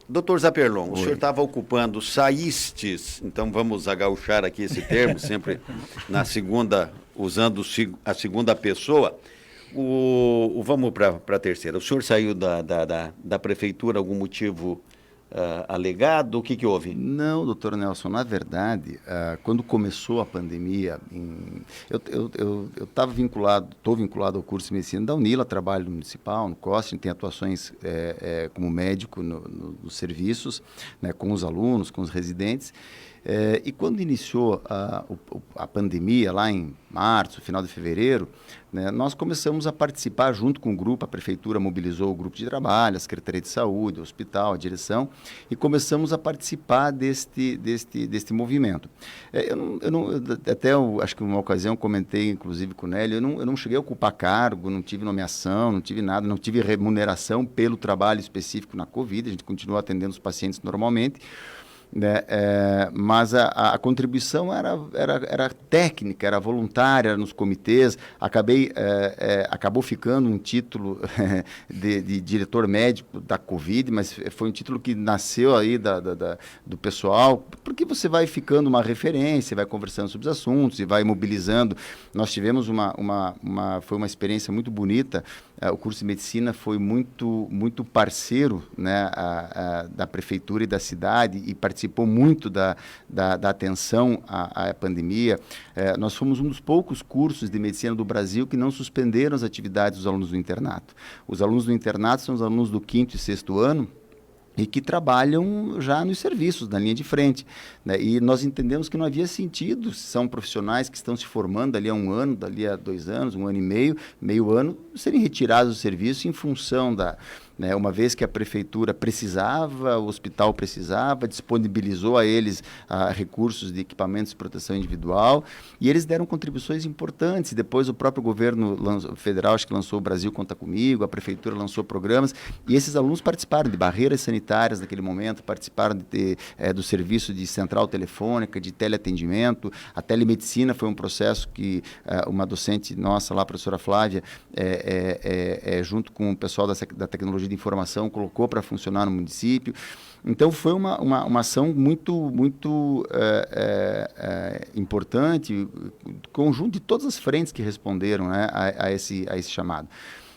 Doutor Zaperlon, o Oi. senhor estava ocupando, saístes, então vamos agauchar aqui esse termo, sempre na segunda, usando a segunda pessoa. Vamos para a terceira. O senhor saiu da prefeitura, algum motivo alegado? O que houve? Não, doutor Nelson, na verdade, quando começou a pandemia, eu estava estou vinculado ao curso de medicina da Unila, trabalho no municipal, no COST, tem atuações como médico nos serviços, né, com os alunos, com os residentes. E quando iniciou a pandemia, lá em março, final de fevereiro, né, nós começamos a participar junto com o grupo, a prefeitura mobilizou o grupo de trabalho, a Secretaria de Saúde, o hospital, a direção, e começamos a participar deste movimento. Acho que uma ocasião comentei, inclusive, com o Nélio, eu não cheguei a ocupar cargo, não tive nomeação, não tive nada, não tive remuneração pelo trabalho específico na Covid, a gente continua atendendo os pacientes normalmente, né? Mas a contribuição era técnica, era voluntária, era nos comitês. Acabou ficando um título de diretor médico da Covid, mas foi um título que nasceu aí do pessoal, porque você vai ficando uma referência, vai conversando sobre os assuntos e vai mobilizando. Nós tivemos foi uma experiência muito bonita. O curso de medicina foi muito parceiro, né, da prefeitura e da cidade e participou muito da atenção à pandemia. Nós fomos um dos poucos cursos de medicina do Brasil que não suspenderam as atividades dos alunos do internato. Os alunos do internato são os alunos do 5º e 6º ano, e que trabalham já nos serviços, na linha de frente, né? E nós entendemos que não havia sentido, são profissionais que estão se formando dali a 1 ano, dali a 2 anos, 1 ano e meio ano, serem retirados do serviço em função né, uma vez que a prefeitura precisava, o hospital precisava, disponibilizou a eles recursos de equipamentos de proteção individual, e eles deram contribuições importantes. Depois o próprio governo federal, acho que lançou o Brasil Conta Comigo, a prefeitura lançou programas, e esses alunos participaram de barreiras sanitárias naquele momento, participaram do serviço de central telefônica, de teleatendimento. A telemedicina foi um processo que uma docente nossa lá, a professora Flávia, junto com o pessoal da tecnologia de informação, colocou para funcionar no município. Então, foi uma ação muito importante, conjunto de todas as frentes que responderam, né, a esse chamado.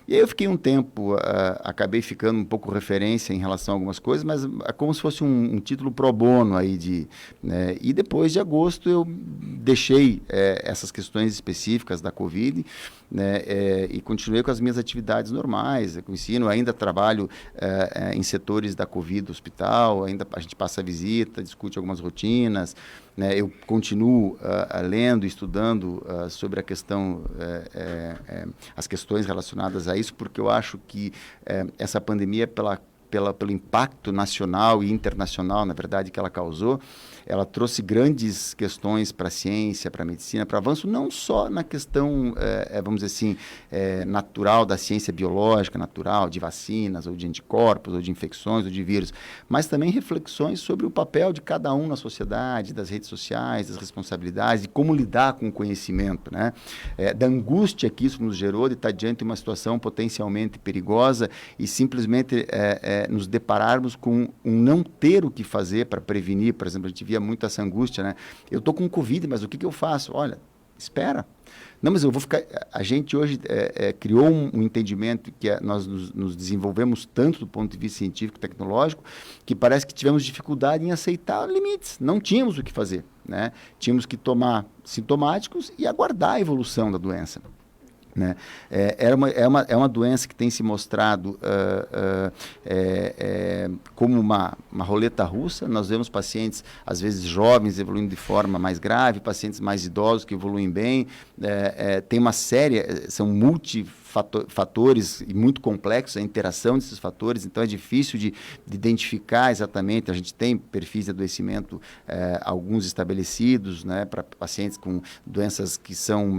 E aí eu fiquei um tempo, acabei ficando um pouco referência em relação a algumas coisas, mas é como se fosse um título pro bono aí né? E depois de agosto eu deixei essas questões específicas da Covid, né? E continuei com as minhas atividades normais, com o ensino, ainda trabalho em setores da Covid do hospital, ainda a gente passa a visita, discute algumas rotinas, né? Eu continuo lendo, estudando sobre a questão, as questões relacionadas a isso, porque eu acho que essa pandemia, pelo impacto nacional e internacional, na verdade, que ela causou, ela trouxe grandes questões para a ciência, para a medicina, para o avanço, não só na questão, vamos dizer assim, natural da ciência biológica, natural, de vacinas, ou de anticorpos, ou de infecções, ou de vírus, mas também reflexões sobre o papel de cada um na sociedade, das redes sociais, das responsabilidades, de como lidar com o conhecimento, né? Da angústia que isso nos gerou de estar diante de uma situação potencialmente perigosa e simplesmente nos depararmos com um não ter o que fazer para prevenir. Por exemplo, a gente via muito essa angústia, né? Eu estou com Covid, mas o que eu faço? Olha, espera. Não, mas eu vou ficar... A gente hoje criou um entendimento que nós nos desenvolvemos tanto do ponto de vista científico e tecnológico, que parece que tivemos dificuldade em aceitar limites. Não tínhamos o que fazer, né? Tínhamos que tomar sintomáticos e aguardar a evolução da doença, né? É uma doença que tem se mostrado como uma roleta russa. Nós vemos pacientes, às vezes jovens, evoluindo de forma mais grave, pacientes mais idosos que evoluem bem. Tem uma série, são multifatores e muito complexos a interação desses fatores, então é difícil de identificar exatamente. A gente tem perfis de adoecimento, alguns estabelecidos, né, para pacientes com doenças que são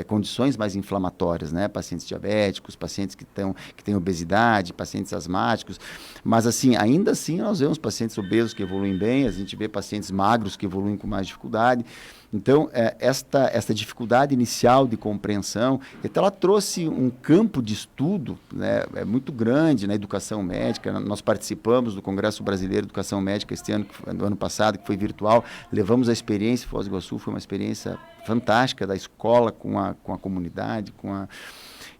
condições mais inflamatórias, né, pacientes diabéticos, pacientes que têm obesidade, pacientes asmáticos, mas assim, ainda assim nós vemos pacientes obesos que evoluem bem, a gente vê pacientes magros que evoluem com mais dificuldade. Então, esta dificuldade inicial de compreensão, então ela trouxe um campo de estudo, né, muito grande na educação médica. Nós participamos do Congresso Brasileiro de Educação Médica este ano, no ano passado, que foi virtual. Levamos a experiência, Foz do Iguaçu foi uma experiência fantástica da escola com a comunidade,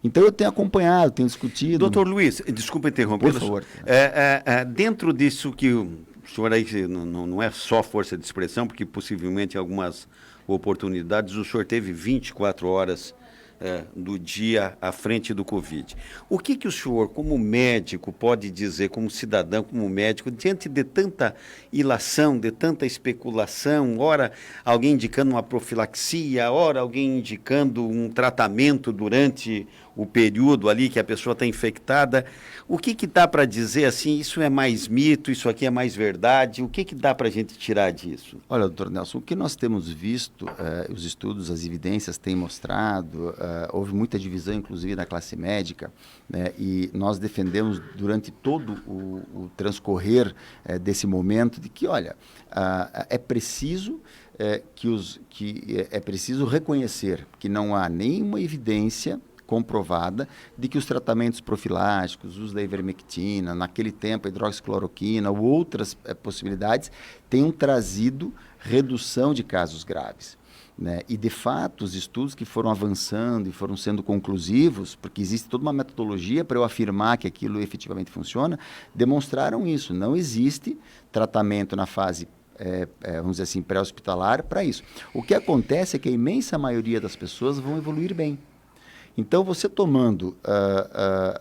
Então, eu tenho acompanhado, tenho discutido. Doutor Luiz, desculpa interromper. Por favor. Dentro disso que o senhor aí não é só força de expressão, porque possivelmente em algumas oportunidades o senhor teve 24 horas do dia à frente do Covid. O que o senhor, como médico, pode dizer, como cidadão, como médico, diante de tanta ilação, de tanta especulação, ora alguém indicando uma profilaxia, ora alguém indicando um tratamento durante o período ali que a pessoa está infectada, o que dá para dizer assim, isso é mais mito, isso aqui é mais verdade, o que dá para a gente tirar disso? Olha, doutor Nelson, o que nós temos visto, os estudos, as evidências têm mostrado, houve muita divisão, inclusive, na classe médica, né, e nós defendemos durante todo o transcorrer desse momento de que, olha, é preciso reconhecer que não há nenhuma evidência comprovada de que os tratamentos profiláticos, o uso da ivermectina, naquele tempo a hidroxicloroquina ou outras possibilidades, tenham trazido redução de casos graves. Né? E, de fato, os estudos que foram avançando e foram sendo conclusivos, porque existe toda uma metodologia para eu afirmar que aquilo efetivamente funciona, demonstraram isso. Não existe tratamento na fase vamos dizer assim, pré-hospitalar para isso. O que acontece é que a imensa maioria das pessoas vão evoluir bem. Então, você tomando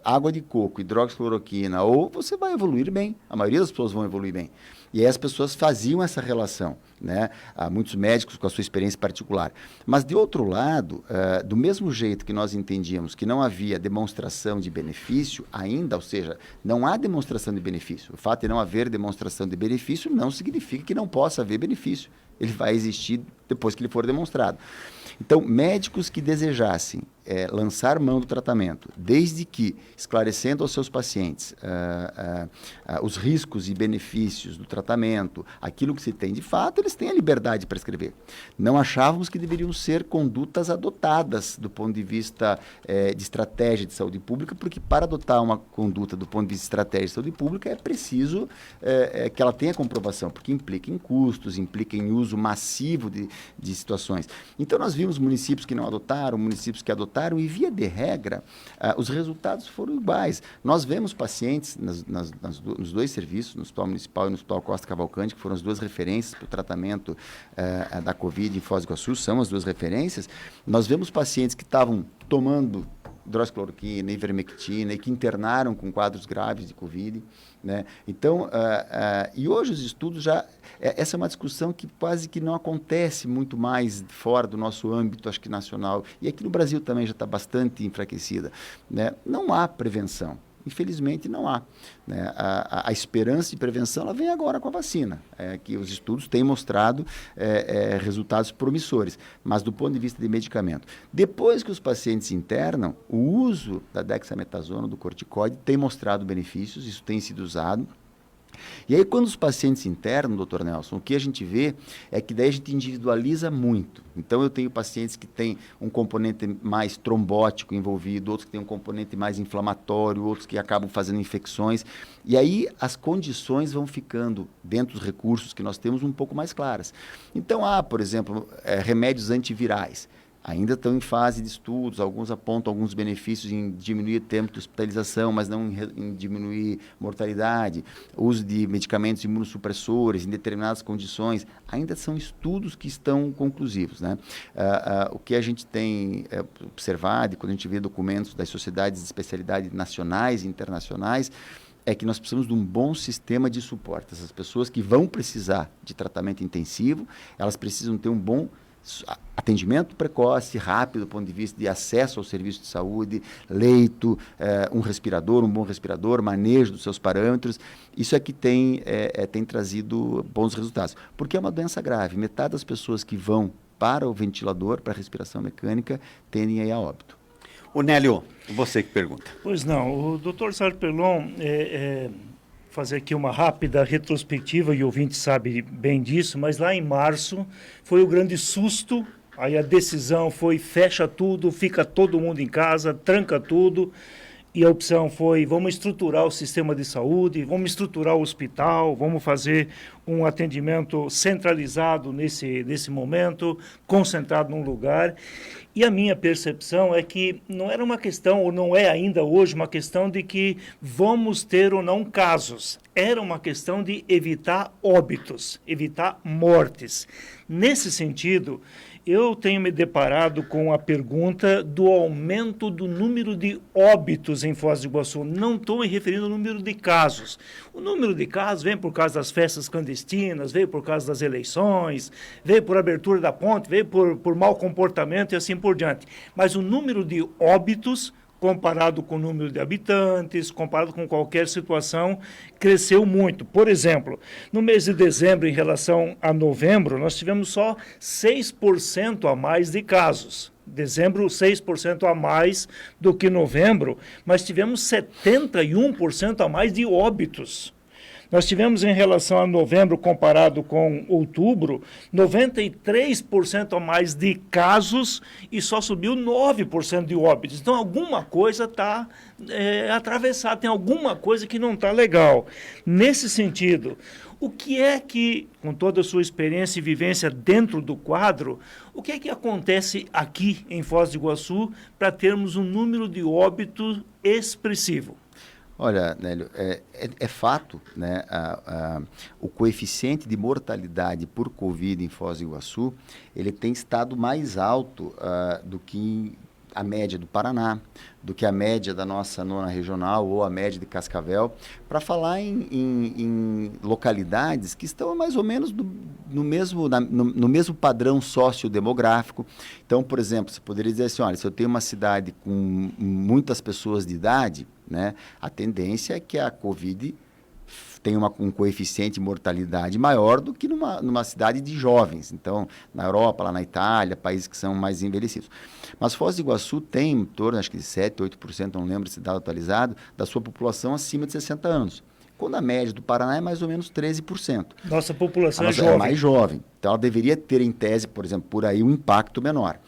água de coco, hidroxicloroquina, ou você vai evoluir bem. A maioria das pessoas vão evoluir bem. E aí as pessoas faziam essa relação, né? Há muitos médicos com a sua experiência particular. Mas, de outro lado, do mesmo jeito que nós entendíamos que não havia demonstração de benefício ainda, ou seja, não há demonstração de benefício. O fato de não haver demonstração de benefício não significa que não possa haver benefício. Ele vai existir depois que ele for demonstrado. Então, médicos que desejassem lançar mão do tratamento, desde que esclarecendo aos seus pacientes os riscos e benefícios do tratamento, aquilo que se tem de fato, eles têm a liberdade de prescrever. Não achávamos que deveriam ser condutas adotadas do ponto de vista de estratégia de saúde pública, porque para adotar uma conduta do ponto de vista de estratégia de saúde pública é preciso que ela tenha comprovação, porque implica em custos, implica em uso massivo de situações. Então, nós vimos municípios que não adotaram, municípios que adotaram, e, via de regra, os resultados foram iguais. Nós vemos pacientes nos dois serviços, no Hospital Municipal e no Hospital Costa Cavalcante, que foram as duas referências para o tratamento da Covid em Foz do Iguaçu, são as duas referências. Nós vemos pacientes que estavam tomando hidroxicloroquina, ivermectina, e que internaram com quadros graves de Covid, né? Então, e hoje os estudos já... essa é uma discussão que quase que não acontece muito mais fora do nosso âmbito, acho que nacional, e aqui no Brasil também já está bastante enfraquecida, né? Não há prevenção. Infelizmente, não há. Né? A esperança de prevenção ela vem agora com a vacina, que os estudos têm mostrado resultados promissores, mas do ponto de vista de medicamento. Depois que os pacientes internam, o uso da dexametasona, do corticoide, tem mostrado benefícios, isso tem sido usado. E aí, quando os pacientes internam, doutor Nelson, o que a gente vê é que daí a gente individualiza muito. Então, eu tenho pacientes que têm um componente mais trombótico envolvido, outros que têm um componente mais inflamatório, outros que acabam fazendo infecções. E aí, as condições vão ficando, dentro dos recursos que nós temos, um pouco mais claras. Então, há, por exemplo, remédios antivirais. Ainda estão em fase de estudos, alguns apontam alguns benefícios em diminuir o tempo de hospitalização, mas não em diminuir mortalidade. O uso de medicamentos imunossupressores em determinadas condições, ainda são estudos que estão conclusivos. Né? O que a gente tem observado, e quando a gente vê documentos das sociedades de especialidade nacionais e internacionais, é que nós precisamos de um bom sistema de suporte. Essas pessoas que vão precisar de tratamento intensivo, elas precisam ter um bom atendimento precoce, rápido, do ponto de vista de acesso ao serviço de saúde, leito, um respirador, um bom respirador, manejo dos seus parâmetros. Isso é que tem trazido bons resultados. Porque é uma doença grave. Metade das pessoas que vão para o ventilador, para a respiração mecânica, tendem a ir a óbito. Ô Nélio, você que pergunta. Pois não, o Dr. Sérgio Pelon fazer aqui uma rápida retrospectiva, e o ouvinte sabe bem disso, mas lá em março foi o grande susto, aí a decisão foi fecha tudo, fica todo mundo em casa, tranca tudo, e a opção foi vamos estruturar o sistema de saúde, vamos estruturar o hospital, vamos fazer um atendimento centralizado nesse momento, concentrado num lugar. E a minha percepção é que não era uma questão, ou não é ainda hoje, uma questão de que vamos ter ou não casos. Era uma questão de evitar óbitos, evitar mortes. Nesse sentido, eu tenho me deparado com a pergunta do aumento do número de óbitos em Foz do Iguaçu. Não estou me referindo ao número de casos. O número de casos vem por causa das festas clandestinas, veio por causa das eleições, veio por abertura da ponte, veio por mau comportamento e assim por diante. Mas o número de óbitos, comparado com o número de habitantes, comparado com qualquer situação, cresceu muito. Por exemplo, no mês de dezembro, em relação a novembro, nós tivemos só 6% a mais de casos. Dezembro, 6% a mais do que novembro, mas tivemos 71% a mais de óbitos. Nós tivemos, em relação a novembro, comparado com outubro, 93% a mais de casos e só subiu 9% de óbitos. Então, alguma coisa está atravessada, tem alguma coisa que não está legal. Nesse sentido, o que é que, com toda a sua experiência e vivência dentro do quadro, o que é que acontece aqui em Foz do Iguaçu para termos um número de óbitos expressivo? Olha, Nélio, é fato, né, o coeficiente de mortalidade por Covid em Foz do Iguaçu, ele tem estado mais alto do que a média do Paraná, do que a média da nossa nona regional ou a média de Cascavel, para falar em localidades que estão mais ou menos no mesmo padrão sociodemográfico. Então, por exemplo, você poderia dizer assim, olha, se eu tenho uma cidade com muitas pessoas de idade, né, a tendência é que a Covid tenha um coeficiente de mortalidade maior do que numa cidade de jovens. Então, na Europa, lá na Itália, países que são mais envelhecidos. Mas Foz do Iguaçu tem em torno, acho que de 7%, 8%, não lembro esse dado atualizado, da sua população acima de 60 anos. Quando a média do Paraná é mais ou menos 13%. Nossa população é jovem. É mais jovem. Então, ela deveria ter, em tese, por exemplo, por aí um impacto menor.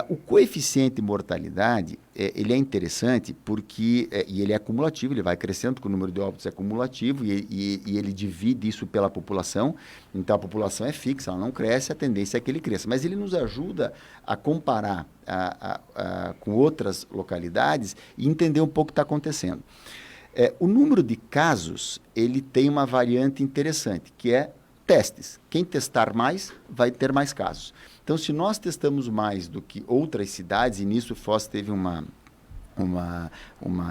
O coeficiente de mortalidade, ele é interessante porque, e ele é acumulativo, ele vai crescendo, porque o número de óbitos é acumulativo e ele divide isso pela população. Então, a população é fixa, ela não cresce, a tendência é que ele cresça. Mas ele nos ajuda a comparar com outras localidades e entender um pouco o que está acontecendo. O número de casos, ele tem uma variante interessante, que é testes. Quem testar mais, vai ter mais casos. Então, se nós testamos mais do que outras cidades, e nisso Foz teve uma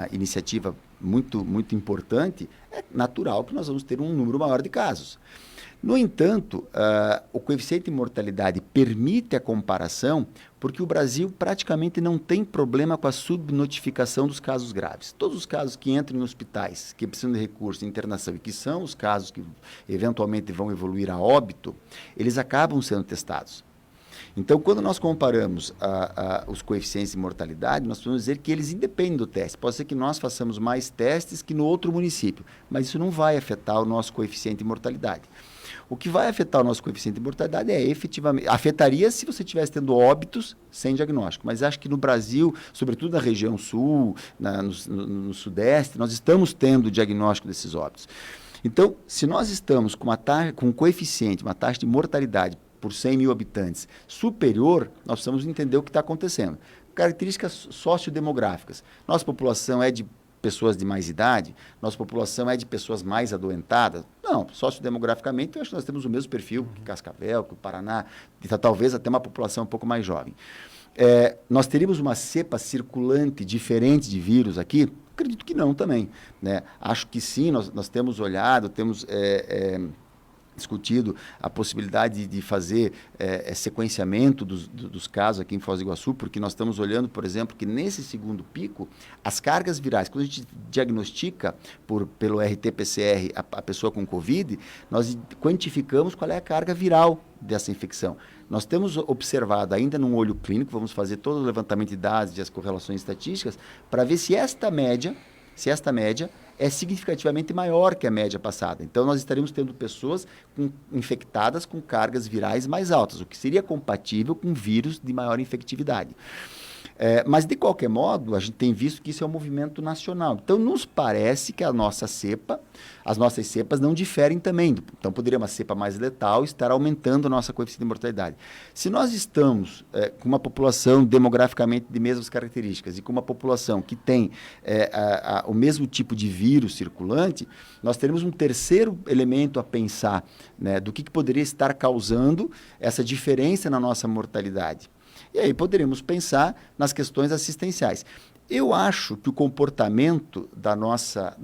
iniciativa muito, muito importante, é natural que nós vamos ter um número maior de casos. No entanto, o coeficiente de mortalidade permite a comparação porque o Brasil praticamente não tem problema com a subnotificação dos casos graves. Todos os casos que entram em hospitais, que precisam de recurso de internação e que são os casos que eventualmente vão evoluir a óbito, eles acabam sendo testados. Então, quando nós comparamos os coeficientes de mortalidade, nós podemos dizer que eles independem do teste. Pode ser que nós façamos mais testes que no outro município, mas isso não vai afetar o nosso coeficiente de mortalidade. O que vai afetar o nosso coeficiente de mortalidade é efetivamente... Afetaria se você estivesse tendo óbitos sem diagnóstico. Mas acho que no Brasil, sobretudo na região sul, no sudeste, nós estamos tendo o diagnóstico desses óbitos. Então, se nós estamos com um coeficiente, uma taxa de mortalidade por 100 mil habitantes superior, nós precisamos entender o que está acontecendo. Características sociodemográficas. Nossa população é de pessoas de mais idade? Nossa população é de pessoas mais adoentadas? Não, sociodemograficamente, eu acho que nós temos o mesmo perfil que Cascavel, que o Paraná, talvez até uma população um pouco mais jovem. Nós teríamos uma cepa circulante diferente de vírus aqui? Acredito que não também, né? Acho que sim, nós temos olhado, temos discutido a possibilidade de fazer sequenciamento dos casos aqui em Foz do Iguaçu, porque nós estamos olhando, por exemplo, que nesse segundo pico, as cargas virais, quando a gente diagnostica pelo RT-PCR a pessoa com Covid, nós quantificamos qual é a carga viral dessa infecção. Nós temos observado ainda num olho clínico, vamos fazer todo o levantamento de dados e as correlações estatísticas, para ver se esta média é significativamente maior que a média passada. Então, nós estaremos tendo pessoas infectadas com cargas virais mais altas, o que seria compatível com vírus de maior infectividade. Mas, de qualquer modo, a gente tem visto que isso é um movimento nacional. Então, nos parece que as nossas cepas não diferem também. Então, poderia uma cepa mais letal estar aumentando a nossa coeficiente de mortalidade. Se nós estamos com uma população demograficamente de mesmas características e com uma população que tem o mesmo tipo de vírus circulante, nós teremos um terceiro elemento a pensar, né, do que poderia estar causando essa diferença na nossa mortalidade. E aí poderíamos pensar nas questões assistenciais. Eu acho que o comportamento da nossa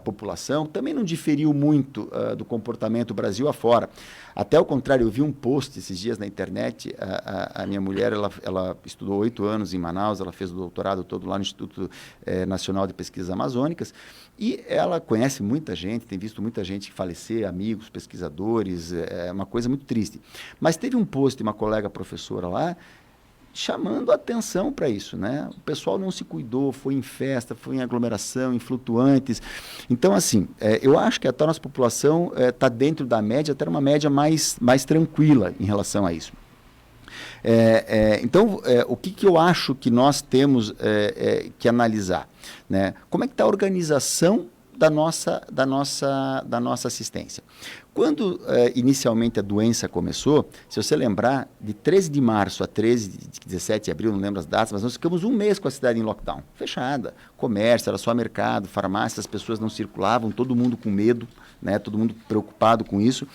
população também não diferiu muito do comportamento Brasil afora. Até ao contrário, eu vi um post esses dias na internet, a minha mulher, ela estudou 8 anos em Manaus, ela fez o doutorado todo lá no Instituto Nacional de Pesquisas Amazônicas, e ela conhece muita gente, tem visto muita gente falecer, amigos, pesquisadores, é uma coisa muito triste. Mas teve um post de uma colega professora lá, chamando a atenção para isso, né? O pessoal não se cuidou, foi em festa, foi em aglomeração, em flutuantes. Então, assim, eu acho que a nossa população está dentro da média, até uma média mais tranquila em relação a isso. Então, o que eu acho que nós temos que analisar, né? Como é que está a organização da nossa assistência? Quando inicialmente a doença começou, se você lembrar, de 13 de março a 17 de abril, não lembro as datas, mas nós ficamos um mês com a cidade em lockdown, fechada. Comércio, era só mercado, farmácia, as pessoas não circulavam, todo mundo com medo, né? Todo mundo preocupado com isso.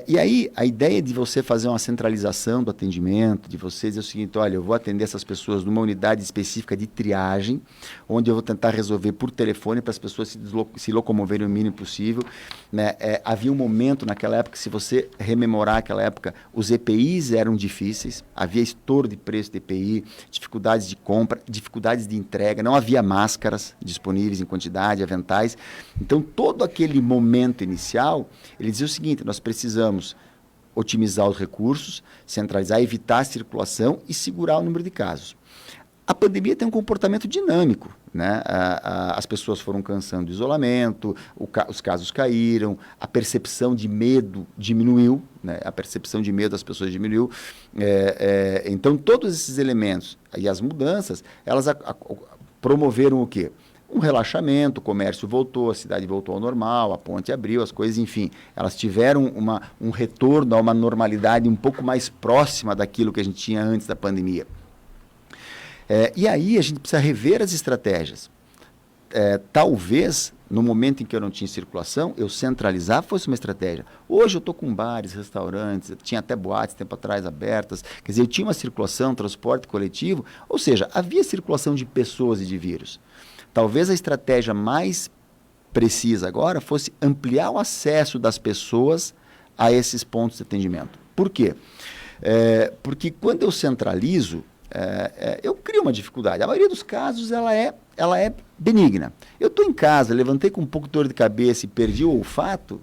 E aí, a ideia de você fazer uma centralização do atendimento, de você dizer o seguinte, olha, eu vou atender essas pessoas numa unidade específica de triagem, onde eu vou tentar resolver por telefone para as pessoas se locomoverem o mínimo possível, né? Havia um momento naquela época, se você rememorar aquela época, os EPIs eram difíceis, havia estouro de preço de EPI, dificuldades de compra, dificuldades de entrega, não havia máscaras disponíveis em quantidade, aventais. Então, todo aquele momento inicial, ele dizia o seguinte, nós precisamos otimizar os recursos, centralizar, evitar a circulação e segurar o número de casos. A pandemia tem um comportamento dinâmico, né? As pessoas foram cansando do isolamento, os casos caíram, a percepção de medo diminuiu, né? A percepção de medo das pessoas diminuiu. Então, todos esses elementos e as mudanças, elas promoveram o quê? Um relaxamento, o comércio voltou, a cidade voltou ao normal, a ponte abriu, as coisas, enfim, elas tiveram um retorno a uma normalidade um pouco mais próxima daquilo que a gente tinha antes da pandemia. E aí a gente precisa rever as estratégias. Talvez, no momento em que eu não tinha circulação, eu centralizar fosse uma estratégia. Hoje eu estou com bares, restaurantes, tinha até boates tempo atrás abertas, quer dizer, eu tinha uma circulação, transporte coletivo, ou seja, havia circulação de pessoas e de vírus. Talvez a estratégia mais precisa agora fosse ampliar o acesso das pessoas a esses pontos de atendimento. Por quê? Porque quando eu centralizo, eu crio uma dificuldade. A maioria dos casos ela é benigna. Eu estou em casa, levantei com um pouco de dor de cabeça e perdi o olfato.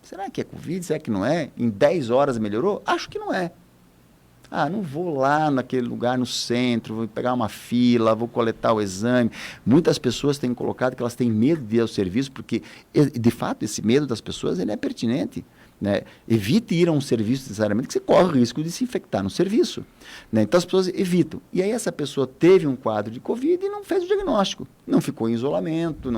Será que é Covid? Será que não é? Em 10 horas melhorou? Acho que não é. Não vou lá naquele lugar no centro, vou pegar uma fila, vou coletar o exame. Muitas pessoas têm colocado que elas têm medo de ir ao serviço, porque, de fato, esse medo das pessoas ele é pertinente. Né? Evite ir a um serviço necessariamente, que você corre o risco de se infectar no serviço. Né? Então, as pessoas evitam. E aí, essa pessoa teve um quadro de Covid e não fez o diagnóstico. Não ficou em isolamento,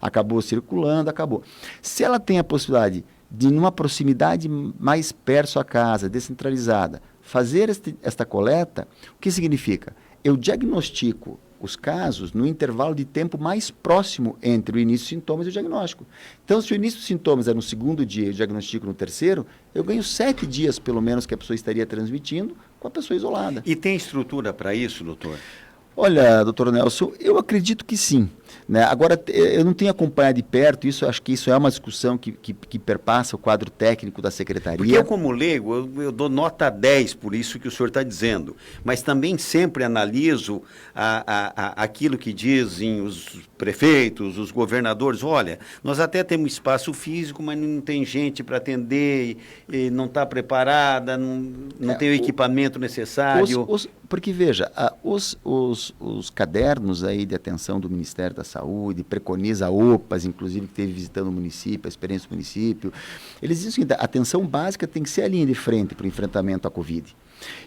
acabou circulando, acabou. Se ela tem a possibilidade de, numa proximidade mais perto da sua casa, descentralizada, fazer esta coleta, o que significa? Eu diagnostico os casos no intervalo de tempo mais próximo entre o início dos sintomas e o diagnóstico. Então, se o início dos sintomas é no segundo dia e o diagnóstico no terceiro, eu ganho 7 dias, pelo menos, que a pessoa estaria transmitindo com a pessoa isolada. E tem estrutura para isso, doutor? Olha, doutor Nelson, eu acredito que sim. Né? Agora, eu não tenho acompanhado de perto, acho que isso é uma discussão que perpassa o quadro técnico da secretaria. Porque eu, como leigo, eu dou nota 10 por isso que o senhor está dizendo, mas também sempre analiso aquilo que dizem os prefeitos, os governadores. Olha, nós até temos espaço físico, mas não tem gente para atender, e não está preparada, não tem o equipamento necessário. Porque, veja, os cadernos aí de atenção do Ministério da Saúde, preconiza OPAs, inclusive, que esteve visitando o município, a experiência do município. Eles dizem que a atenção básica tem que ser a linha de frente para o enfrentamento à Covid.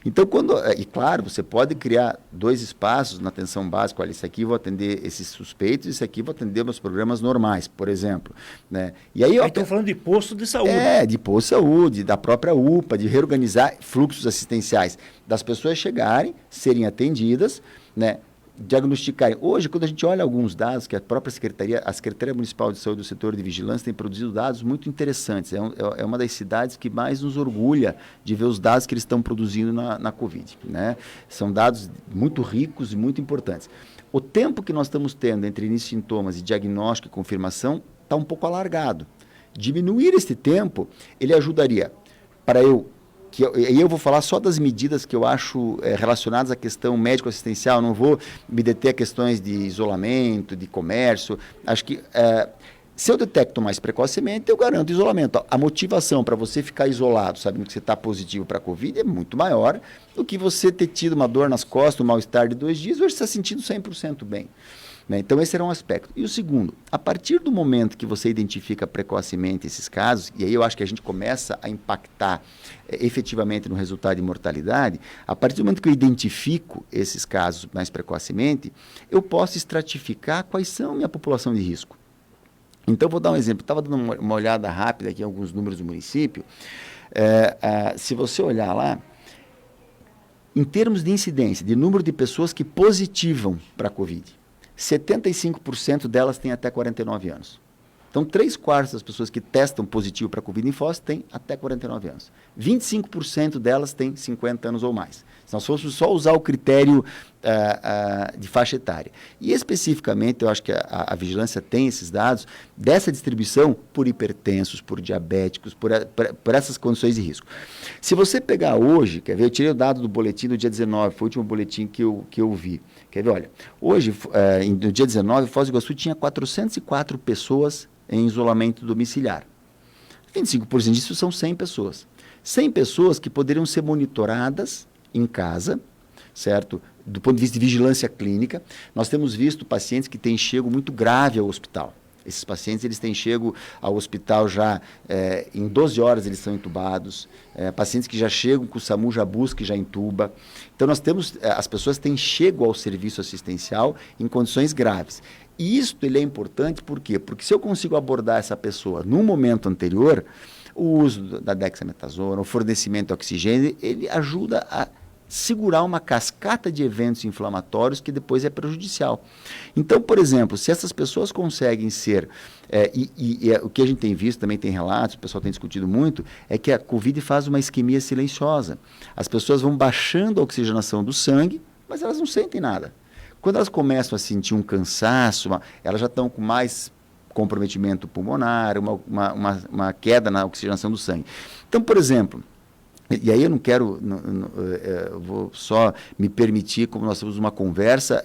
Então, e claro, você pode criar 2 espaços na atenção básica, olha, esse aqui eu vou atender esses suspeitos, esse aqui eu vou atender meus programas normais, por exemplo. Né? E aí estão falando de posto de saúde. De posto de saúde, da própria UPA, de reorganizar fluxos assistenciais, das pessoas chegarem, serem atendidas, né? Diagnosticarem. Hoje, quando a gente olha alguns dados que a própria a Secretaria Municipal de Saúde do Setor de Vigilância tem produzido dados muito interessantes. É uma das cidades que mais nos orgulha de ver os dados que eles estão produzindo na Covid. Né? São dados muito ricos e muito importantes. O tempo que nós estamos tendo entre início de sintomas e diagnóstico e confirmação está um pouco alargado. Diminuir este tempo, ele ajudaria para e eu vou falar só das medidas que eu acho relacionadas à questão médico-assistencial, não vou me deter a questões de isolamento, de comércio. Acho que se eu detecto mais precocemente, eu garanto isolamento. A motivação para você ficar isolado, sabendo que você está positivo para a Covid, é muito maior do que você ter tido uma dor nas costas, um mal-estar de 2 dias, hoje você está sentindo 100% bem. Então, esse era um aspecto. E o segundo, a partir do momento que você identifica precocemente esses casos, e aí eu acho que a gente começa a impactar efetivamente no resultado de mortalidade, a partir do momento que eu identifico esses casos mais precocemente, eu posso estratificar quais são a minha população de risco. Então, vou dar um exemplo. Estava dando uma olhada rápida aqui em alguns números do município. Se você olhar lá, em termos de incidência, de número de pessoas que positivam para a Covid, 75% delas têm até 49 anos. Então, 3/4 das pessoas que testam positivo para a Covid em Foz têm até 49 anos. 25% delas têm 50 anos ou mais. Se nós fôssemos só usar o critério de faixa etária. E, especificamente, eu acho que a vigilância tem esses dados dessa distribuição por hipertensos, por diabéticos, por essas condições de risco. Se você pegar hoje, quer ver, eu tirei o dado do boletim do dia 19, foi o último boletim que eu vi. Quer ver, olha, hoje, no dia 19, Foz do Iguaçu tinha 404 pessoas em isolamento domiciliar. 25% disso são 100 pessoas. 100 pessoas que poderiam ser monitoradas em casa, certo? Do ponto de vista de vigilância clínica. Nós temos visto pacientes que têm chego muito grave ao hospital. Esses pacientes eles têm chego ao hospital já em 12 horas eles são entubados. Pacientes que já chegam com o SAMU já busca e já entuba. Então nós temos, as pessoas têm chego ao serviço assistencial em condições graves. E isso ele é importante por quê? Porque se eu consigo abordar essa pessoa no momento anterior, o uso da dexametasona, o fornecimento de oxigênio, ele ajuda a segurar uma cascata de eventos inflamatórios que depois é prejudicial. Então, por exemplo, se essas pessoas conseguem ser, o que a gente tem visto, também tem relatos, o pessoal tem discutido muito, é que a Covid faz uma isquemia silenciosa. As pessoas vão baixando a oxigenação do sangue, mas elas não sentem nada. Quando elas começam a sentir um cansaço, elas já estão com mais comprometimento pulmonar, uma queda na oxigenação do sangue. Então, por exemplo, e aí eu não quero, vou só me permitir, como nós temos uma conversa,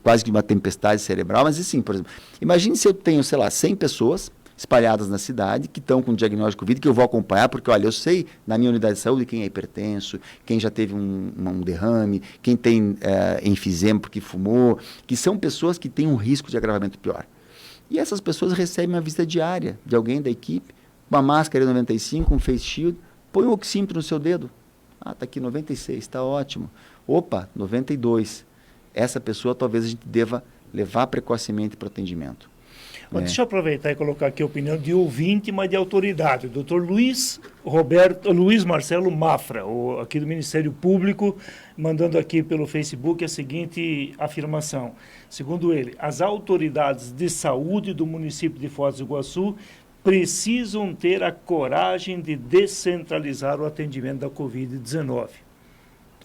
quase que uma tempestade cerebral, mas assim, por exemplo, imagine se eu tenho, sei lá, 100 pessoas espalhadas na cidade, que estão com diagnóstico de Covid, que eu vou acompanhar, porque, olha, eu sei na minha unidade de saúde quem é hipertenso, quem já teve um derrame, quem tem enfisema porque fumou, que são pessoas que têm um risco de agravamento pior. E essas pessoas recebem uma visita diária de alguém da equipe, uma máscara 95, um face shield, põe um oxímetro no seu dedo. Ah, está aqui 96, está ótimo. Opa, 92. Essa pessoa talvez a gente deva levar precocemente para o atendimento. Deixa eu aproveitar e colocar aqui a opinião de ouvinte, mas de autoridade. O Dr. Luiz Marcelo Mafra, aqui do Ministério Público, mandando aqui pelo Facebook a seguinte afirmação. Segundo ele, as autoridades de saúde do município de Foz do Iguaçu precisam ter a coragem de descentralizar o atendimento da Covid-19.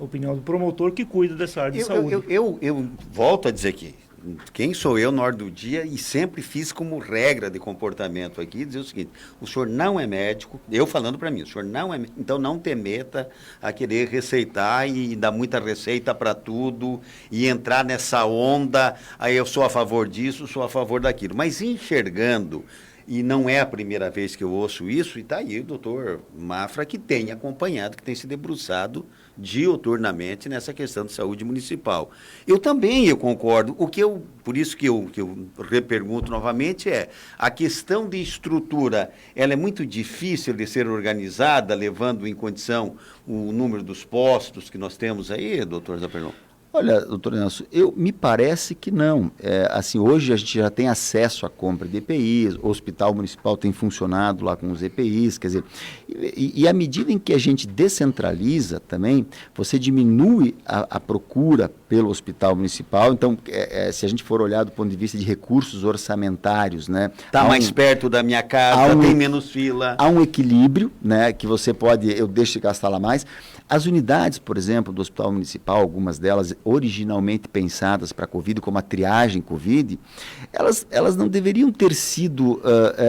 Opinião do promotor que cuida dessa área de saúde. Eu volto a dizer que quem sou eu na hora do dia e sempre fiz como regra de comportamento aqui, dizer o seguinte, o senhor não é médico, eu falando para mim, o senhor não é médico, então não te meta a querer receitar e dar muita receita para tudo e entrar nessa onda, aí eu sou a favor disso, sou a favor daquilo, mas enxergando e não é a primeira vez que eu ouço isso, e está aí o doutor Mafra, que tem acompanhado, que tem se debruçado diuturnamente nessa questão de saúde municipal. Eu concordo. Por isso que eu repergunto novamente, a questão de estrutura, ela é muito difícil de ser organizada, levando em condição o número dos postos que nós temos aí, doutor Zaperlon? Olha, doutor Nelson, me parece que não. Assim, hoje a gente já tem acesso à compra de EPIs, o hospital municipal tem funcionado lá com os EPIs, quer dizer, e à medida em que a gente descentraliza também, você diminui a procura pelo hospital municipal. Então, se a gente for olhar do ponto de vista de recursos orçamentários, né? Está mais perto da minha casa, tem menos fila. Há um equilíbrio, né, que você pode, eu deixo de gastar lá mais. As unidades, por exemplo, do hospital municipal, algumas delas originalmente pensadas para a Covid, como a triagem Covid, elas não deveriam ter sido,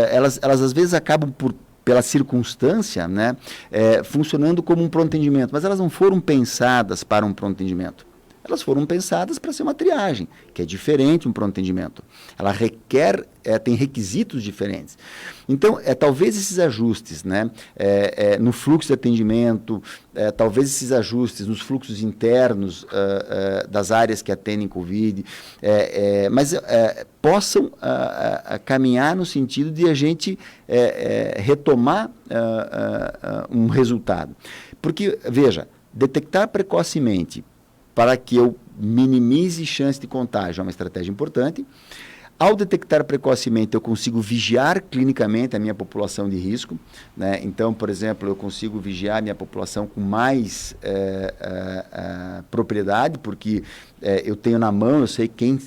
elas às vezes acabam pela circunstância, né, funcionando como um pronto atendimento, mas elas não foram pensadas para um pronto atendimento. Elas foram pensadas para ser uma triagem, que é diferente de um pronto atendimento. Ela requer, tem requisitos diferentes. Então, talvez esses ajustes, né, no fluxo de atendimento, talvez esses ajustes nos fluxos internos das áreas que atendem Covid, mas possam caminhar no sentido de a gente retomar um resultado. Porque, veja, detectar precocemente para que eu minimize chance de contágio é uma estratégia importante. Ao detectar precocemente, eu consigo vigiar clinicamente a minha população de risco, né? Então, por exemplo, eu consigo vigiar a minha população com mais propriedade, porque eu tenho na mão, eu sei quem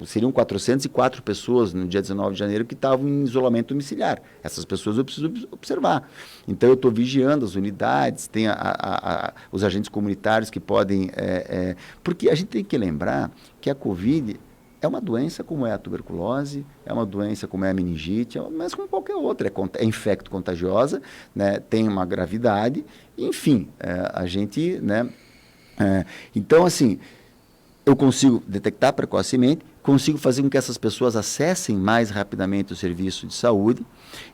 seriam 404 pessoas no dia 19 de janeiro que estavam em isolamento domiciliar. Essas pessoas eu preciso observar. Então, eu estou vigiando as unidades, tem os agentes comunitários que podem... porque a gente tem que lembrar que a Covid... é uma doença como é a tuberculose, é uma doença como é a meningite, mas como qualquer outra. É infecto contagiosa, né, tem uma gravidade, enfim, a gente... né, então, assim, eu consigo detectar precocemente, consigo fazer com que essas pessoas acessem mais rapidamente o serviço de saúde,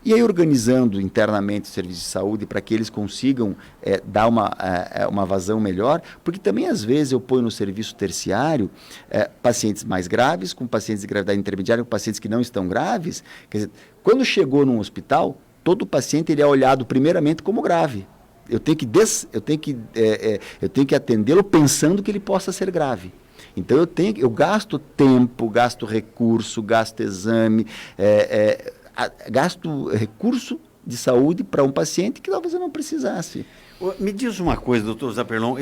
e aí organizando internamente o serviço de saúde para que eles consigam dar uma vazão melhor, porque também às vezes eu ponho no serviço terciário pacientes mais graves, com pacientes de gravidade intermediária, com pacientes que não estão graves. Quer dizer, quando chegou num hospital, todo paciente ele é olhado primeiramente como grave. Eu tenho que atendê-lo pensando que ele possa ser grave. Então eu gasto tempo, gasto recurso, gasto exame, gasto recurso de saúde para um paciente que talvez eu não precisasse. Me diz uma coisa, doutor Zaperlon,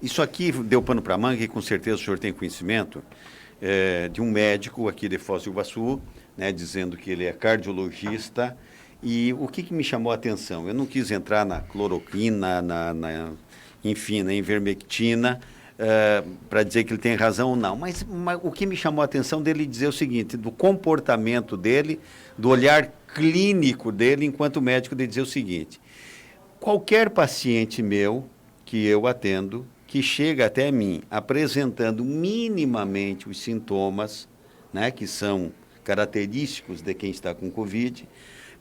isso aqui deu pano para manga, e com certeza o senhor tem conhecimento, de um médico aqui de Foz do Iguaçu, né, dizendo que ele é cardiologista, e o que me chamou a atenção? Eu não quis entrar na cloroquina, enfim, na ivermectina, para dizer que ele tem razão ou não, mas o que me chamou a atenção dele dizer o seguinte, do comportamento dele, do olhar clínico dele enquanto médico, de dizer o seguinte: qualquer paciente meu que eu atendo, que chega até mim apresentando minimamente os sintomas, né, que são característicos de quem está com Covid,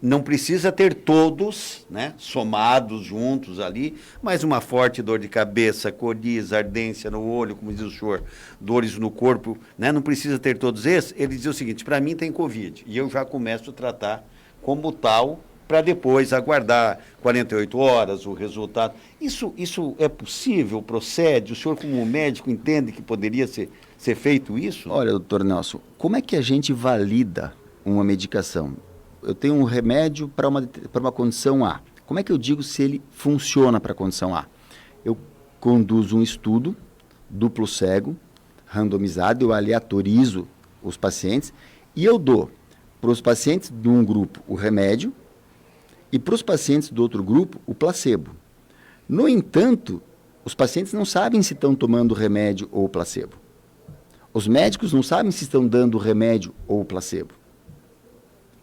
não precisa ter todos, né, somados juntos ali, mas uma forte dor de cabeça, coriza, ardência no olho, como diz o senhor, dores no corpo, né, não precisa ter todos esses. Ele diz o seguinte: para mim tem Covid, e eu já começo a tratar como tal, para depois aguardar 48 horas o resultado. Isso é possível? Procede? O senhor, como médico, entende que poderia ser feito isso? Olha, doutor Nelson, como é que a gente valida uma medicação? Eu tenho um remédio para uma condição A. Como é que eu digo se ele funciona para a condição A? Eu conduzo um estudo duplo cego, randomizado, eu aleatorizo os pacientes e eu dou para os pacientes de um grupo o remédio e para os pacientes do outro grupo o placebo. No entanto, os pacientes não sabem se estão tomando remédio ou placebo. Os médicos não sabem se estão dando remédio ou placebo.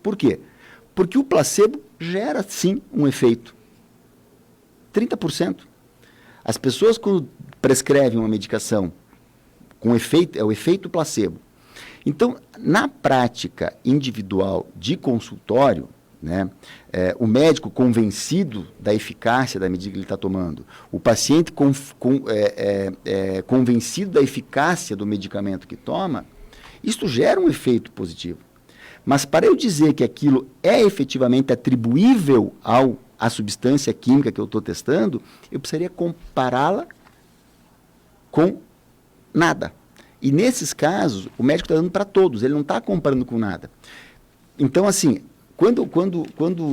Por quê? Porque o placebo gera, sim, um efeito. 30%. As pessoas, quando prescrevem uma medicação com efeito, é o efeito placebo. Então, na prática individual de consultório, né, o médico convencido da eficácia da medida que ele está tomando, o paciente convencido da eficácia do medicamento que toma, isso gera um efeito positivo. Mas para eu dizer que aquilo é efetivamente atribuível à substância química que eu estou testando, eu precisaria compará-la com nada. E nesses casos, o médico está dando para todos, ele não está comparando com nada. Então, assim, quando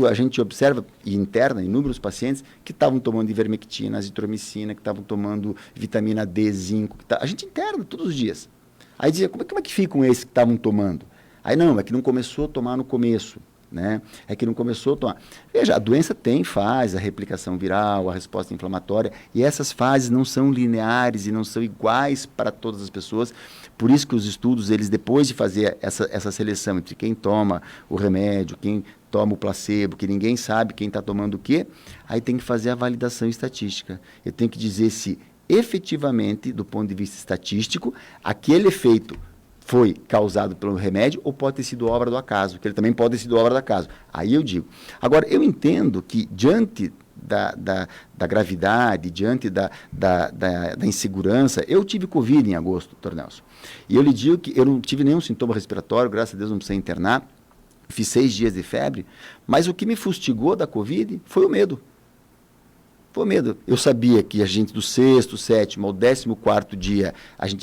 a gente observa e interna inúmeros pacientes que estavam tomando ivermectina, azitromicina, que estavam tomando vitamina D, zinco, a gente interna todos os dias. Aí dizia, como é que ficam esses que estavam tomando? Aí não, é que não começou a tomar no começo, né? É que não começou a tomar. Veja, a doença tem fase, a replicação viral, a resposta inflamatória, e essas fases não são lineares e não são iguais para todas as pessoas. Por isso que os estudos, eles depois de fazer essa seleção entre quem toma o remédio, quem toma o placebo, que ninguém sabe quem está tomando o quê, aí tem que fazer a validação estatística. Eu tenho que dizer se efetivamente, do ponto de vista estatístico, aquele efeito foi causado pelo remédio ou pode ter sido obra do acaso, que ele também pode ter sido obra do acaso. Aí eu digo. Agora, eu entendo que diante da gravidade, diante da insegurança, eu tive Covid em agosto, doutor Nelson, e eu lhe digo que eu não tive nenhum sintoma respiratório, graças a Deus não precisei internar, fiz 6 dias de febre, mas o que me fustigou da Covid foi o medo. Foi o medo. Eu sabia que a gente do 6º, 7º ao 14º dia,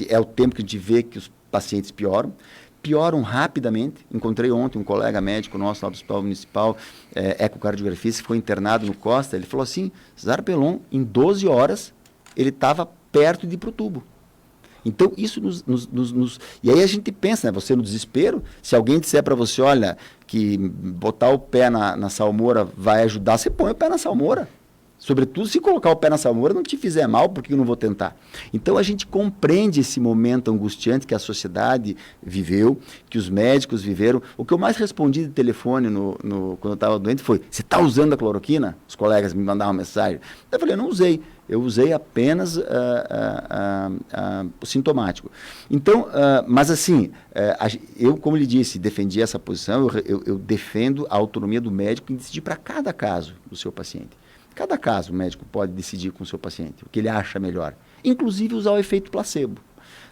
é o tempo que a gente vê que os pacientes pioram rapidamente. Encontrei ontem um colega médico nosso lá do Hospital Municipal, ecocardiografista, que foi internado no Costa. Ele falou assim, Cesar Pelon, em 12 horas, ele estava perto de ir para o tubo. Então, isso nos... E aí a gente pensa, né, você no desespero, se alguém disser para você, olha, que botar o pé na salmoura vai ajudar, você põe o pé na salmoura. Sobretudo, se colocar o pé na salmoura não te fizer mal, por que eu não vou tentar? Então, a gente compreende esse momento angustiante que a sociedade viveu, que os médicos viveram. O que eu mais respondi de telefone quando eu estava doente foi, você está usando a cloroquina? Os colegas me mandavam mensagem. Eu falei, eu não usei. Eu usei apenas o sintomático. Então, mas assim, eu, como lhe disse, defendi essa posição, eu defendo a autonomia do médico em decidir para cada caso do seu paciente. Cada caso o médico pode decidir com o seu paciente o que ele acha melhor, inclusive usar o efeito placebo,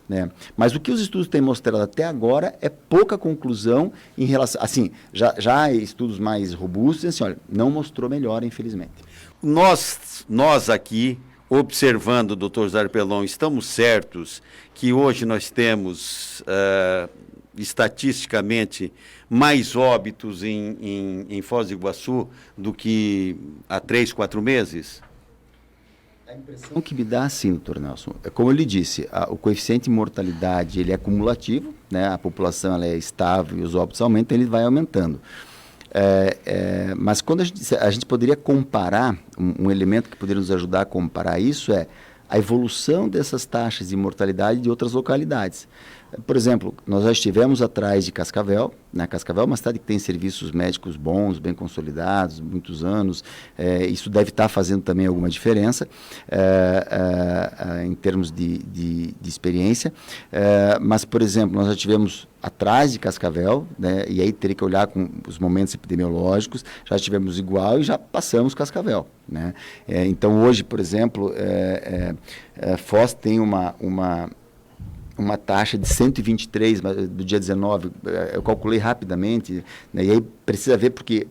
né? Mas o que os estudos têm mostrado até agora é pouca conclusão em relação... Assim, já há estudos mais robustos, assim, olha, não mostrou melhora, infelizmente. Nós aqui, observando o Dr. Cesar Pelon, estamos certos que hoje nós temos, estatisticamente, mais óbitos em Foz do Iguaçu do que há 3, 4 meses? A impressão que me dá, sim, doutor Nelson, é como eu lhe disse, o coeficiente de mortalidade ele é cumulativo, né? A população ela é estável e os óbitos aumentam, ele vai aumentando. Mas quando a gente poderia comparar, um elemento que poderia nos ajudar a comparar isso é a evolução dessas taxas de mortalidade de outras localidades. Por exemplo, nós já estivemos atrás de Cascavel, né? Cascavel é uma cidade que tem serviços médicos bons, bem consolidados, muitos anos, isso deve estar fazendo também alguma diferença em termos de experiência, mas, por exemplo, nós já tivemos atrás de Cascavel, né? E aí teria que olhar com os momentos epidemiológicos, já tivemos igual e já passamos Cascavel, né? Então, hoje, por exemplo, Foz tem uma taxa de 123 do dia 19, eu calculei rapidamente, né, e aí precisa ver porque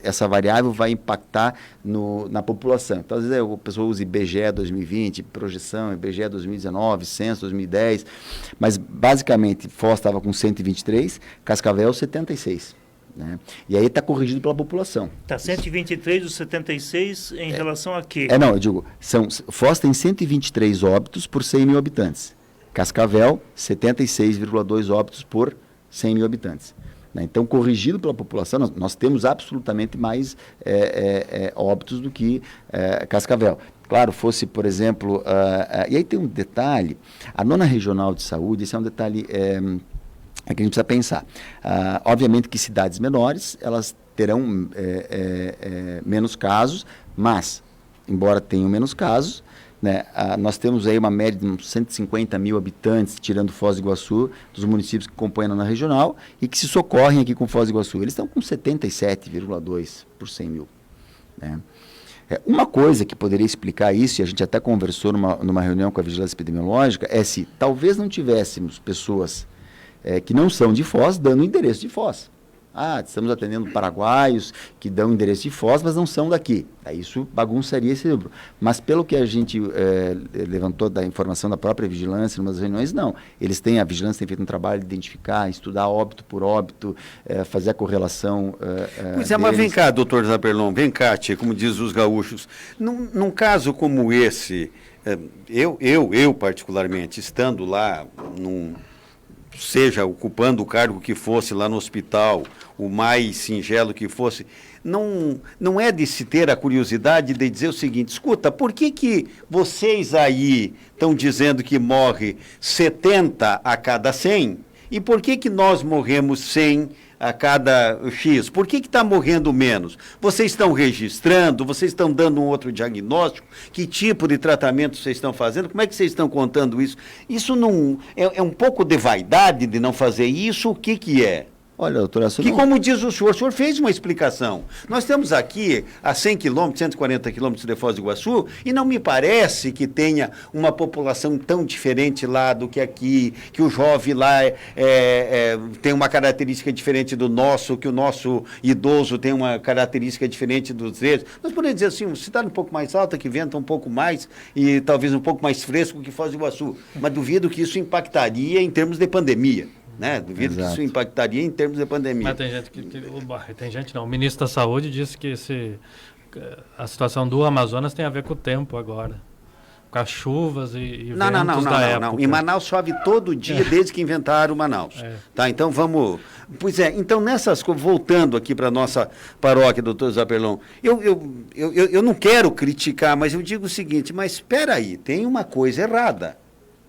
essa variável vai impactar na população. Então, às vezes a pessoa usa IBGE 2020, projeção, IBGE 2019, censo 2010, mas basicamente Foz estava com 123, Cascavel 76. Né? E aí está corrigido pela população. Está 123 dos 76 em relação a quê? Não, eu digo, Foz tem 123 óbitos por 100 mil habitantes. Cascavel, 76,2 óbitos por 100 mil habitantes. Né? Então, corrigido pela população, nós temos absolutamente mais óbitos do que Cascavel. Claro, fosse, por exemplo... e aí tem um detalhe, a 9ª Regional de Saúde, esse é um detalhe... que a gente precisa pensar. Obviamente que cidades menores, elas terão menos casos, mas, embora tenham menos casos, né? Nós temos aí uma média de uns 150 mil habitantes, tirando Foz do Iguaçu, dos municípios que compõem a nona regional e que se socorrem aqui com Foz do Iguaçu. Eles estão com 77,2 por 100 mil. Né? Uma coisa que poderia explicar isso, e a gente até conversou numa reunião com a Vigilância Epidemiológica, é se talvez não tivéssemos pessoas que não são de Foz dando o endereço de Foz. Estamos atendendo paraguaios que dão endereço de Foz, mas não são daqui. Aí isso bagunçaria esse número. Mas pelo que a gente levantou da informação da própria vigilância, em umas reuniões, não. A vigilância tem feito um trabalho de identificar, estudar óbito por óbito, fazer a correlação Pois é, mas vem cá, doutor Zaperlon, vem cá, tia, como diz os gaúchos. Num caso como esse, eu particularmente, estando lá seja ocupando o cargo que fosse lá no hospital, o mais singelo que fosse, não é de se ter a curiosidade de dizer o seguinte: escuta, por que vocês aí estão dizendo que morre 70 a cada 100 e por que nós morremos 100 a cada X? Por que está morrendo menos? Vocês estão registrando? Vocês estão dando um outro diagnóstico? Que tipo de tratamento vocês estão fazendo? Como é que vocês estão contando isso? Isso não é um pouco de vaidade de não fazer isso? O que é? Olha, doutora, como diz o senhor fez uma explicação. Nós estamos aqui a 100 quilômetros, 140 quilômetros de Foz do Iguaçu, e não me parece que tenha uma população tão diferente lá do que aqui, que o jovem lá tem uma característica diferente do nosso, que o nosso idoso tem uma característica diferente dos deles. Nós podemos dizer assim, cidade um pouco mais alta, que venta um pouco mais, e talvez um pouco mais fresco que Foz do Iguaçu, mas duvido que isso impactaria em termos de pandemia. Né? Duvido que isso impactaria em termos de pandemia. Mas tem gente não. O ministro da Saúde disse que a situação do Amazonas tem a ver com o tempo agora. Com as chuvas e ventos da época. Não. Em Manaus chove todo dia desde que inventaram Manaus. Tá, então vamos... Pois é, então nessas coisas, voltando aqui para a nossa paróquia, doutor Zaperlon, eu não quero criticar, mas eu digo o seguinte, mas espera aí, tem uma coisa errada.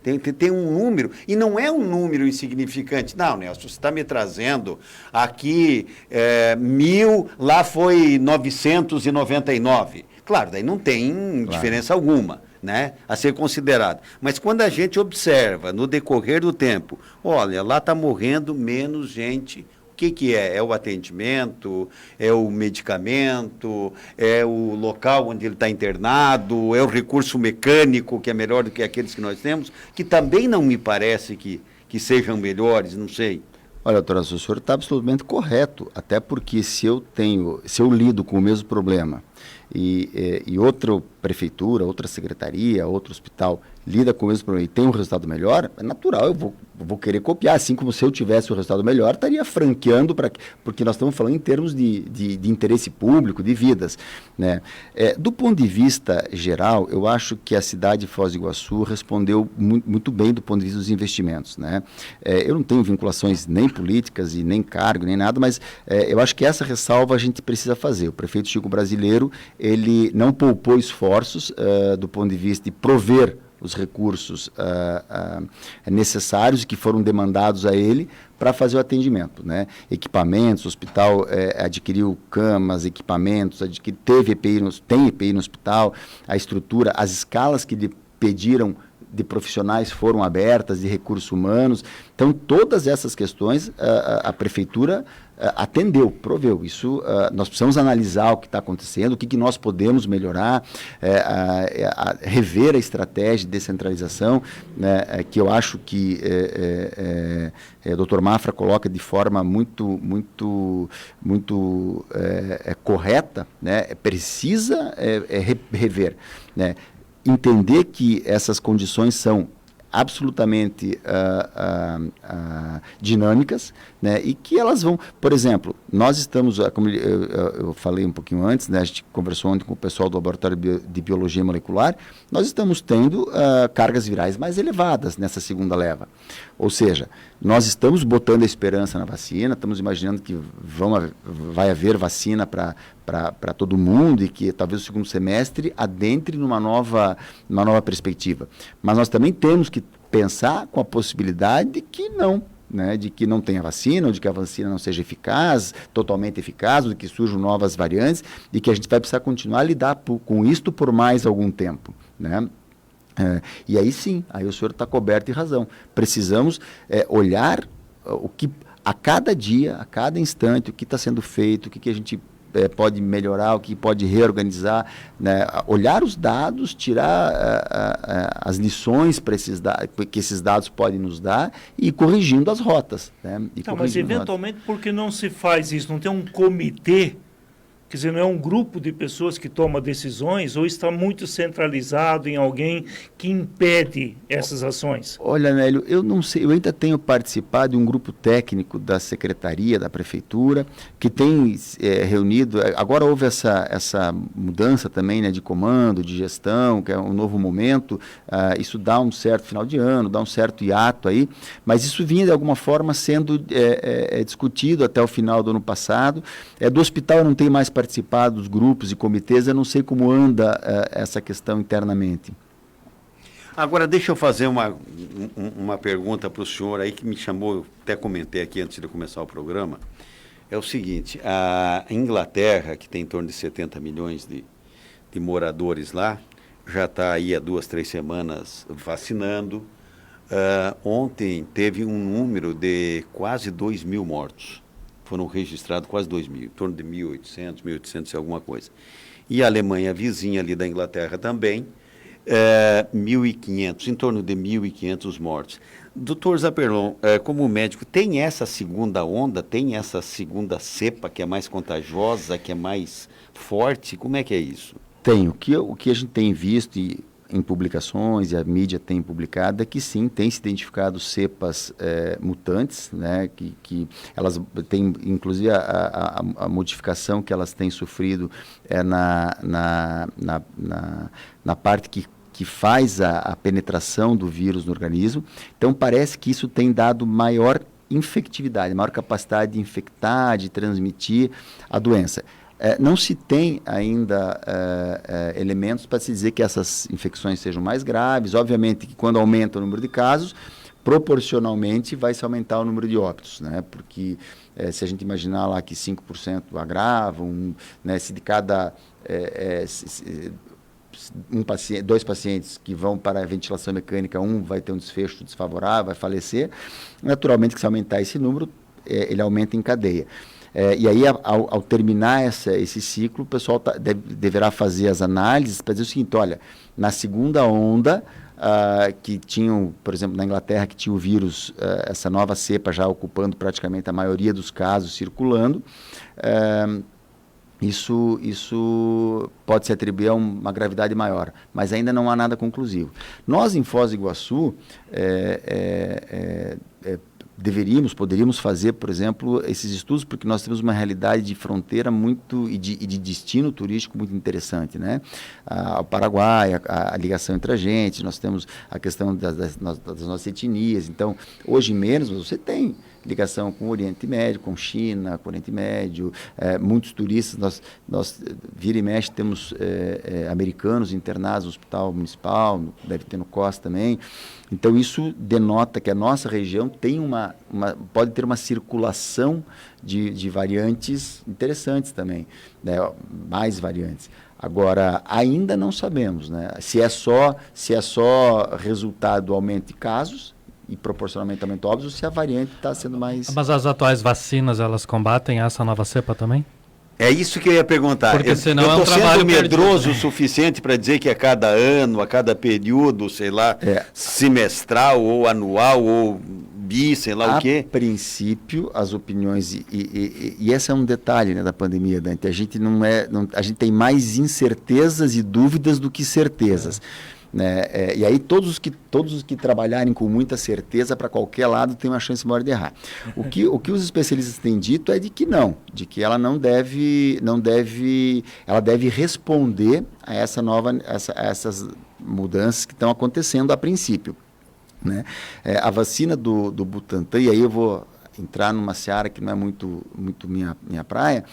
Tem um número, e não é um número insignificante. Não, Nelson, você está me trazendo aqui 1.000, lá foi 999. Claro, daí não tem diferença alguma, né, a ser considerado. Mas quando a gente observa no decorrer do tempo, olha, lá está morrendo menos gente. O que é? É o atendimento, é o medicamento, é o local onde ele está internado, é o recurso mecânico, que é melhor do que aqueles que nós temos, que também não me parece que sejam melhores, não sei. Olha, doutora, o senhor está absolutamente correto, até porque se eu lido com o mesmo problema e outra prefeitura, outra secretaria, outro hospital lida com o mesmo problema e tem um resultado melhor, é natural, eu vou querer copiar, assim como se eu tivesse o resultado melhor, estaria franqueando, porque nós estamos falando em termos de interesse público, de vidas. Né? Do ponto de vista geral, eu acho que a cidade de Foz do Iguaçu respondeu muito bem do ponto de vista dos investimentos. Né? Eu não tenho vinculações nem políticas e nem cargo, nem nada, mas eu acho que essa ressalva a gente precisa fazer. O prefeito Chico Brasileiro, ele não poupou esforços do ponto de vista de prover os recursos necessários que foram demandados a ele para fazer o atendimento, né? Equipamentos, o hospital adquiriu camas, equipamentos, tem EPI no hospital, a estrutura, as escalas que lhe pediram de profissionais foram abertas, de recursos humanos. Então, todas essas questões a prefeitura atendeu, proveu. Isso, nós precisamos analisar o que está acontecendo, o que nós podemos melhorar, rever a estratégia de descentralização, né, que eu acho que o Dr. Mafra coloca de forma muito correta, né, precisa rever, né, entender que essas condições são absolutamente dinâmicas, né, e que elas vão, por exemplo, nós estamos, como eu falei um pouquinho antes, né, a gente conversou ontem com o pessoal do Laboratório de Biologia Molecular, nós estamos tendo cargas virais mais elevadas nessa segunda leva, ou seja, nós estamos botando a esperança na vacina, estamos imaginando que vai haver vacina para todo mundo e que talvez o segundo semestre adentre numa nova perspectiva. Mas nós também temos que pensar com a possibilidade de que não, né, de que não tenha vacina, ou de que a vacina não seja eficaz, totalmente eficaz, ou de que surjam novas variantes, e que a gente vai precisar continuar a lidar com isto por mais algum tempo, né? E aí sim, aí o senhor está coberto de razão. Precisamos olhar o que a cada dia, a cada instante, o que está sendo feito, o que a gente pode melhorar, o que pode reorganizar, né? Olhar os dados, tirar as lições que esses dados podem nos dar e ir corrigindo as rotas. Né? Mas eventualmente, por que não se faz isso? Não tem um comitê? Quer dizer, não é um grupo de pessoas que toma decisões ou está muito centralizado em alguém que impede essas ações? Olha, Nélio, eu não sei, eu ainda tenho participado de um grupo técnico da Secretaria, da Prefeitura, que tem reunido, agora houve essa mudança também, né, de comando, de gestão, que é um novo momento, isso dá um certo final de ano, dá um certo hiato aí, mas isso vinha de alguma forma sendo discutido até o final do ano passado. Do hospital eu não tenho mais participado dos grupos e comitês, eu não sei como anda essa questão internamente. Agora, deixa eu fazer uma pergunta para o senhor aí que me chamou, eu até comentei aqui antes de começar o programa. É o seguinte, a Inglaterra, que tem em torno de 70 milhões de moradores lá, já está aí há 2, 3 semanas vacinando. Ontem teve um número de quase 2 mil mortos. Foram registrados quase 2 mil, em torno de 1.800, 1.800 e alguma coisa. E a Alemanha, vizinha ali da Inglaterra também, 1.500, em torno de 1.500 mortos. Doutor Zaperlon, como médico, tem essa segunda onda, tem essa segunda cepa que é mais contagiosa, que é mais forte? Como é que é isso? Tem. O que a gente tem visto em publicações, e a mídia tem publicado, é que sim, tem se identificado cepas mutantes, né, que elas têm, inclusive, a modificação que elas têm sofrido na parte que faz a penetração do vírus no organismo. Então, parece que isso tem dado maior infectividade, maior capacidade de infectar, de transmitir a doença. Não se tem ainda elementos para se dizer que essas infecções sejam mais graves. Obviamente que quando aumenta o número de casos, proporcionalmente vai se aumentar o número de óbitos, né? Porque se a gente imaginar lá que 5% agravam, né? Se de cada dois pacientes que vão para a ventilação mecânica, um vai ter um desfecho desfavorável, vai falecer, naturalmente que se aumentar esse número, ele aumenta em cadeia. E aí, ao terminar esse ciclo, o pessoal deverá fazer as análises para dizer o seguinte: olha, na segunda onda, que tinham, por exemplo, na Inglaterra, que tinha o vírus, essa nova cepa já ocupando praticamente a maioria dos casos circulando, isso pode se atribuir a uma gravidade maior, mas ainda não há nada conclusivo. Nós, em Foz do Iguaçu, poderíamos fazer, por exemplo, esses estudos, porque nós temos uma realidade de fronteira muito e de destino turístico muito interessante, né? O Paraguai, a ligação entre a gente, nós temos a questão das nossas etnias. Então, hoje menos, você tem ligação com o Oriente Médio, com China, com o Oriente Médio, muitos turistas, nós vira e mexe temos americanos internados no hospital municipal, deve ter no COS também. Então isso denota que a nossa região tem pode ter uma circulação de variantes interessantes também, né? Mais variantes. Agora, ainda não sabemos, né? Se é só resultado do aumento de casos e proporcionalmente aumento óbvio, se a variante está sendo mais... Mas as atuais vacinas, elas combatem essa nova cepa também? É isso que eu ia perguntar. Porque senão eu estou sendo medroso perdido, o suficiente para dizer que a cada ano, a cada período, sei lá, semestral ou anual ou sei lá o quê? A princípio, as opiniões, e esse é um detalhe, né, da pandemia, Dante, a gente a gente tem mais incertezas e dúvidas do que certezas. Né? E aí todos os que trabalharem com muita certeza para qualquer lado tem uma chance maior de errar. O que os especialistas têm dito é de que ela ela deve responder a essas mudanças que estão acontecendo a princípio. Né? A vacina do Butantan, e aí eu vou entrar numa seara que não é muito minha praia,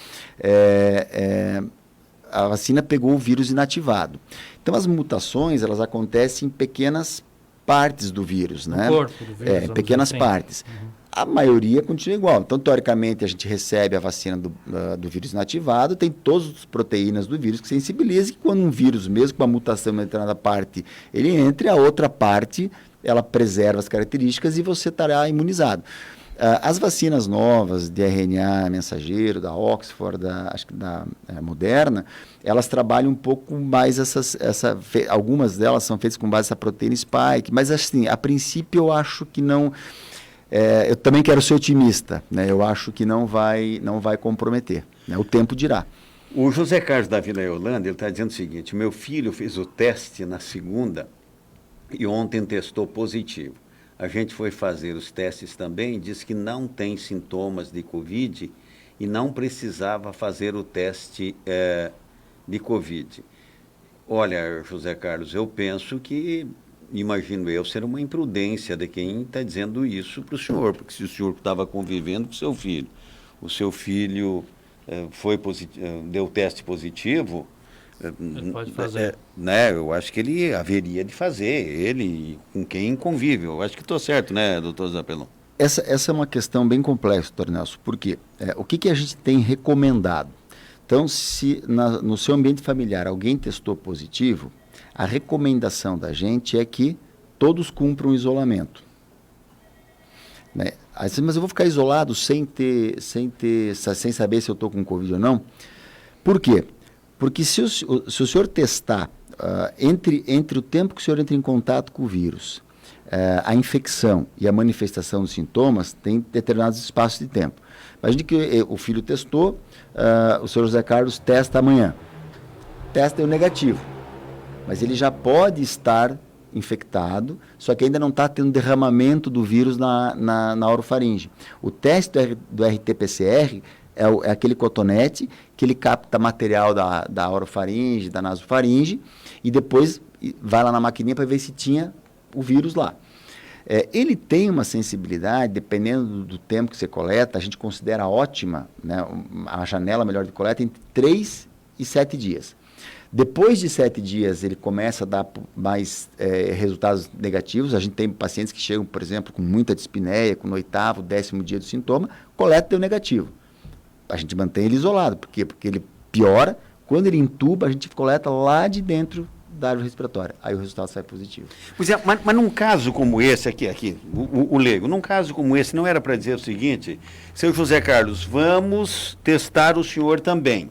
a vacina pegou o vírus inativado. Então, as mutações, elas acontecem em pequenas partes do vírus, né? No corpo do vírus, pequenas partes. A maioria continua igual. Então, teoricamente, a gente recebe a vacina do vírus inativado, tem todas as proteínas do vírus que sensibilizam, que quando um vírus, mesmo com uma mutação em uma determinada parte, ele entra, a outra parte, ela preserva as características e você estará imunizado. As vacinas novas de RNA mensageiro, da Oxford, acho que da Moderna, elas trabalham um pouco mais algumas delas são feitas com base nessa proteína spike, mas assim, a princípio eu acho que não... eu também quero ser otimista, né? Eu acho que não vai comprometer, né? O tempo dirá. O José Carlos da Vila Yolanda, ele está dizendo o seguinte: meu filho fez o teste na segunda e ontem testou positivo. A gente foi fazer os testes também, disse que não tem sintomas de Covid e não precisava fazer o teste de Covid. Olha, José Carlos, eu penso que, imagino eu, ser uma imprudência de quem está dizendo isso para o senhor, porque se o senhor estava convivendo com o seu filho deu teste positivo, Ele pode fazer. né, eu acho que ele haveria de fazer, ele com quem convive. Eu acho que estou certo, né, doutor Zapelon? Essa é uma questão bem complexa, doutor Nelson, porque o que a gente tem recomendado? Então, se no seu ambiente familiar alguém testou positivo, a recomendação da gente é que todos cumpram o isolamento. Né? Aí, mas eu vou ficar isolado sem saber se eu estou com Covid ou não? Por quê? Porque se o senhor testar entre o tempo que o senhor entra em contato com o vírus, a infecção e a manifestação dos sintomas, tem determinados espaços de tempo. Imagine que o filho testou, o senhor José Carlos testa amanhã. Testa o negativo. Mas ele já pode estar infectado, só que ainda não está tendo derramamento do vírus na orofaringe. O teste do RT-PCR é aquele cotonete que ele capta material da orofaringe, da nasofaringe, e depois vai lá na maquininha para ver se tinha o vírus lá. Ele tem uma sensibilidade, dependendo do tempo que você coleta, a gente considera ótima, né, a janela melhor de coleta, entre 3 e 7 dias. Depois de 7 dias, ele começa a dar mais resultados negativos. A gente tem pacientes que chegam, por exemplo, com muita dispneia, com no 8º, 10º dia do sintoma, coleta deu negativo. A gente mantém ele isolado. Por quê? Porque ele piora. Quando ele intuba, a gente coleta lá de dentro da árvore respiratória. Aí o resultado sai positivo. Pois é, mas num caso como esse aqui, o leigo, num caso como esse, não era para dizer o seguinte: seu José Carlos, vamos testar o senhor também.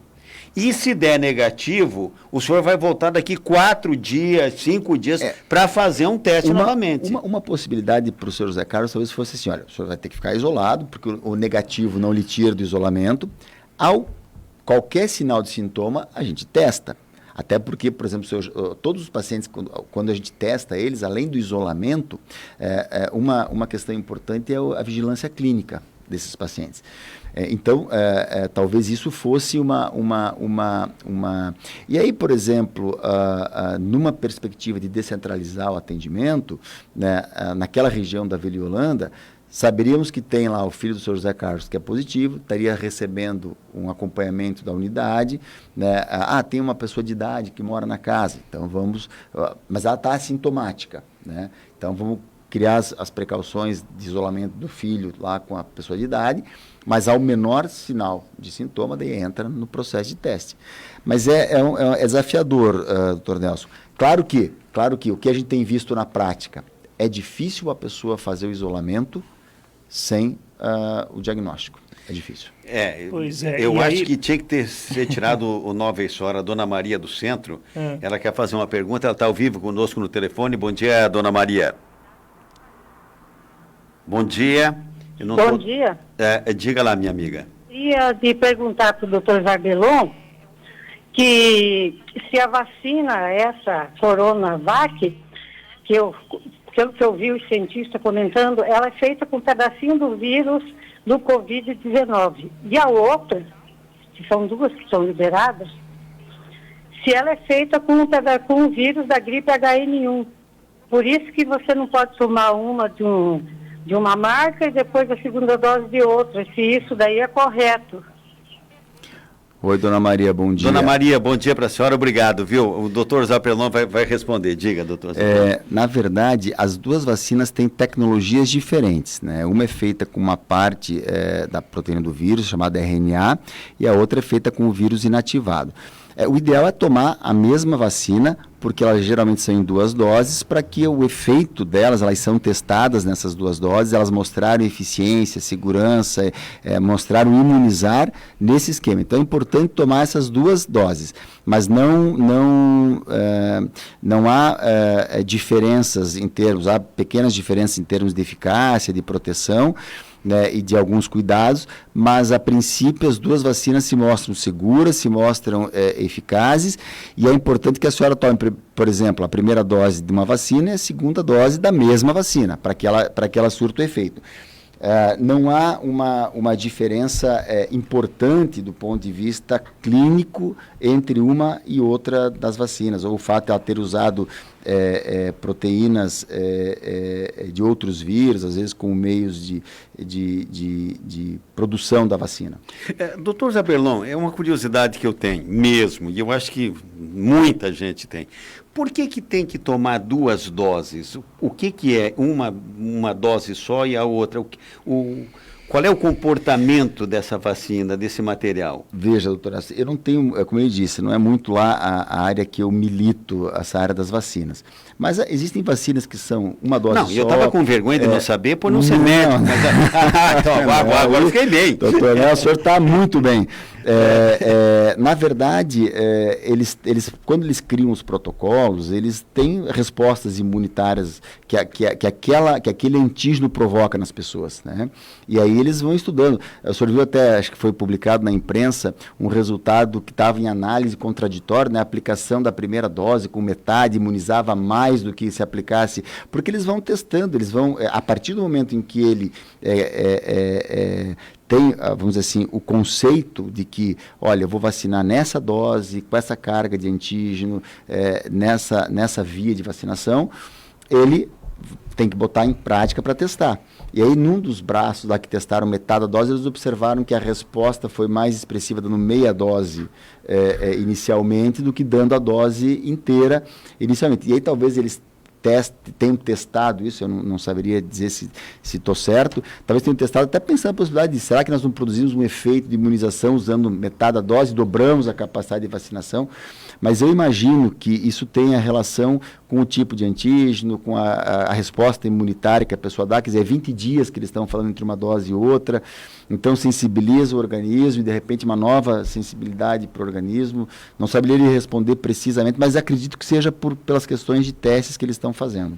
E se der negativo, o senhor vai voltar daqui 4 dias, 5 dias, para fazer um teste novamente. Uma possibilidade para o senhor José Carlos talvez fosse assim: olha, o senhor vai ter que ficar isolado, porque o negativo não lhe tira do isolamento. Qualquer sinal de sintoma, a gente testa. Até porque, por exemplo, todos os pacientes, quando a gente testa eles, além do isolamento, uma questão importante é a vigilância clínica desses pacientes. Então, talvez isso fosse uma... E aí, por exemplo, numa perspectiva de descentralizar o atendimento, né, naquela região da Vila Yolanda, saberíamos que tem lá o filho do senhor José Carlos, que é positivo, estaria recebendo um acompanhamento da unidade, né? Tem uma pessoa de idade que mora na casa, então vamos... mas ela está assintomática, né? Então vamos criar as precauções de isolamento do filho lá com a pessoa de idade, mas ao menor sinal de sintoma, daí entra no processo de teste. Mas é desafiador, doutor Nelson. Claro que o que a gente tem visto na prática, é difícil a pessoa fazer o isolamento sem o diagnóstico. É difícil. Pois é. Eu acho que tinha que ser tirado o Nova Senhora, a Dona Maria do Centro. Ela quer fazer uma pergunta, ela está ao vivo conosco no telefone. Bom dia, Dona Maria. Bom dia. Bom dia. Diga lá, minha amiga. Queria te perguntar para o doutor Zabelon que se a vacina, essa Coronavac, pelo que eu vi os cientistas comentando, ela é feita com um pedacinho do vírus do Covid-19. E a outra, que são duas que são liberadas, se ela é feita com o vírus da gripe HN1. Por isso que você não pode tomar uma de uma marca e depois a segunda dose de outra, se isso daí é correto. Oi, Dona Maria, bom dia. Dona Maria, bom dia para a senhora, obrigado, viu? O doutor Zapelon vai responder. Diga, doutor Zapelon. Na verdade, as duas vacinas têm tecnologias diferentes, né? Uma é feita com uma parte da proteína do vírus, chamada RNA, e a outra é feita com o vírus inativado. O ideal é tomar a mesma vacina, porque elas geralmente são em 2 doses, para que o efeito delas, elas são testadas nessas 2 doses, elas mostraram eficiência, segurança, mostraram imunizar nesse esquema. Então é importante tomar essas 2 doses, mas não há diferenças em termos, há pequenas diferenças em termos de eficácia, de proteção, né, e de alguns cuidados, mas a princípio as 2 vacinas se mostram seguras, se mostram eficazes, e é importante que a senhora tome, por exemplo, a primeira dose de uma vacina e a segunda dose da mesma vacina, para que ela surta o efeito. Não há uma diferença importante do ponto de vista clínico entre uma e outra das vacinas, ou o fato de ela ter usado proteínas de outros vírus, às vezes com meios de produção da vacina. Doutor Zapelon, é uma curiosidade que eu tenho mesmo, e eu acho que muita gente tem. Por que tem que tomar 2 doses? O que é uma dose só e a outra? Qual é o comportamento dessa vacina, desse material? Veja, doutora, eu não tenho, como eu disse, não é muito lá a área que eu milito, essa área das vacinas. Mas existem vacinas que são uma dose só. Não, eu estava com vergonha de não saber por não ser médico. Mas, então, agora eu fiquei bem. Doutor, o senhor está muito bem. Na verdade, quando eles criam os protocolos, eles têm respostas imunitárias que aquele antígeno provoca nas pessoas, né? E aí eles vão estudando. O senhor viu até, acho que foi publicado na imprensa, um resultado que estava em análise contraditória, né? A aplicação da primeira dose com metade imunizava mais do que se aplicasse, porque eles vão testando, eles vão, a partir do momento em que ele tem, vamos dizer assim, o conceito de que, olha, eu vou vacinar nessa dose, com essa carga de antígeno, nessa via de vacinação, ele tem que botar em prática para testar. E aí, num dos braços lá que testaram metade da dose, eles observaram que a resposta foi mais expressiva dando meia dose inicialmente do que dando a dose inteira inicialmente. E aí, talvez eles tenham testado isso, eu não saberia dizer se estou certo, talvez tenham testado até pensando na possibilidade de, será que nós não produzimos um efeito de imunização usando metade da dose, dobramos a capacidade de vacinação, mas eu imagino que isso tenha relação com o tipo de antígeno, com a resposta imunitária que a pessoa dá, quer dizer, 20 dias que eles estão falando entre uma dose e outra, então sensibiliza o organismo e de repente uma nova sensibilidade para o organismo, não saberia lhe responder precisamente, mas acredito que seja pelas questões de testes que eles estão fazendo.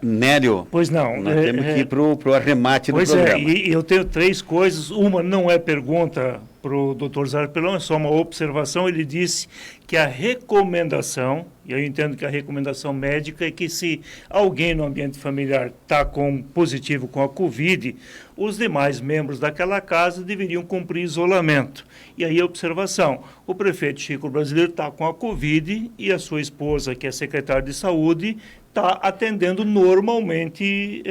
Nélio, pois não, nós temos que ir para o arremate do programa. E eu tenho 3 coisas, uma não é pergunta para o doutor Zapelon, é só uma observação. Ele disse que a recomendação, e eu entendo que a recomendação médica é que se alguém no ambiente familiar está positivo com a Covid, os demais membros daquela casa deveriam cumprir isolamento. E aí a observação, o prefeito Chico Brasileiro está com a Covid e a sua esposa, que é secretária de saúde, está atendendo normalmente,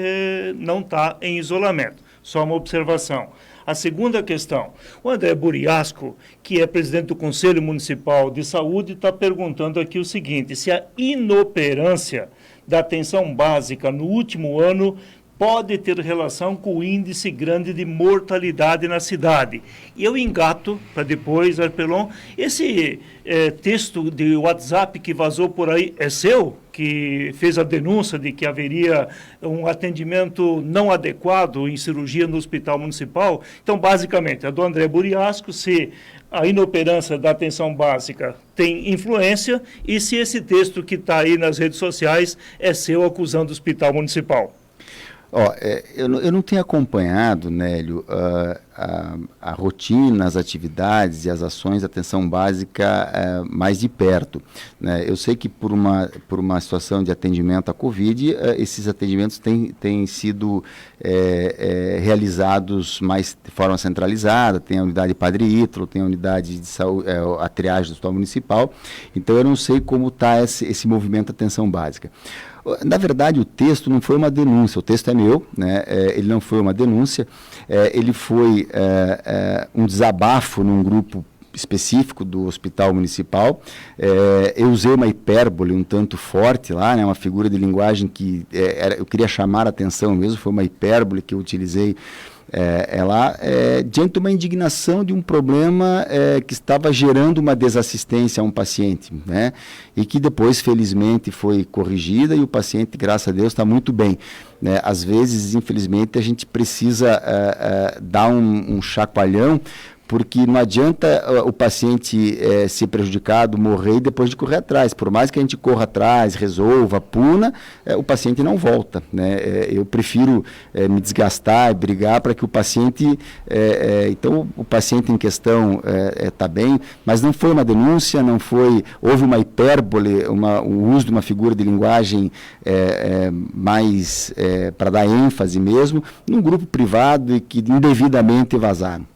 não está em isolamento. Só uma observação. A segunda questão, o André Buriasco, que é presidente do Conselho Municipal de Saúde, está perguntando aqui o seguinte, se a inoperância da atenção básica no último ano pode ter relação com o índice grande de mortalidade na cidade. E eu engato, para depois, Arpelon, esse texto de WhatsApp que vazou por aí é seu? Que fez a denúncia de que haveria um atendimento não adequado em cirurgia no Hospital Municipal? Então, basicamente, a do André Buriasco, se a inoperância da atenção básica tem influência e se esse texto que está aí nas redes sociais é seu acusando o Hospital Municipal. Eu não tenho acompanhado, Nélio, a rotina, as atividades e as ações de atenção básica mais de perto, né? Eu sei que por uma situação de atendimento à Covid, esses atendimentos têm sido realizados mais de forma centralizada, tem a unidade Padre Ítalo, tem a unidade de saúde, a triagem do Hospital Municipal, então eu não sei como está esse movimento de atenção básica. Na verdade, o texto não foi uma denúncia, o texto é meu, né? Ele não foi uma denúncia, ele foi um desabafo num grupo específico do Hospital Municipal. Eu usei uma hipérbole um tanto forte lá, né, uma figura de linguagem que eu queria chamar a atenção mesmo, foi uma hipérbole que eu utilizei diante de uma indignação de um problema que estava gerando uma desassistência a um paciente, né? E que depois, felizmente, foi corrigida e o paciente, graças a Deus, está muito bem, né? Às vezes, infelizmente, a gente precisa dar um chacoalhão, porque não adianta o paciente ser prejudicado, morrer e depois de correr atrás. Por mais que a gente corra atrás, resolva, puna, o paciente não volta, né? Eu prefiro me desgastar e brigar para que o paciente... então, o paciente em questão está bem, mas não foi uma denúncia, não foi... Houve uma hipérbole, o uso de uma figura de linguagem mais para dar ênfase mesmo, num grupo privado e que indevidamente vazaram.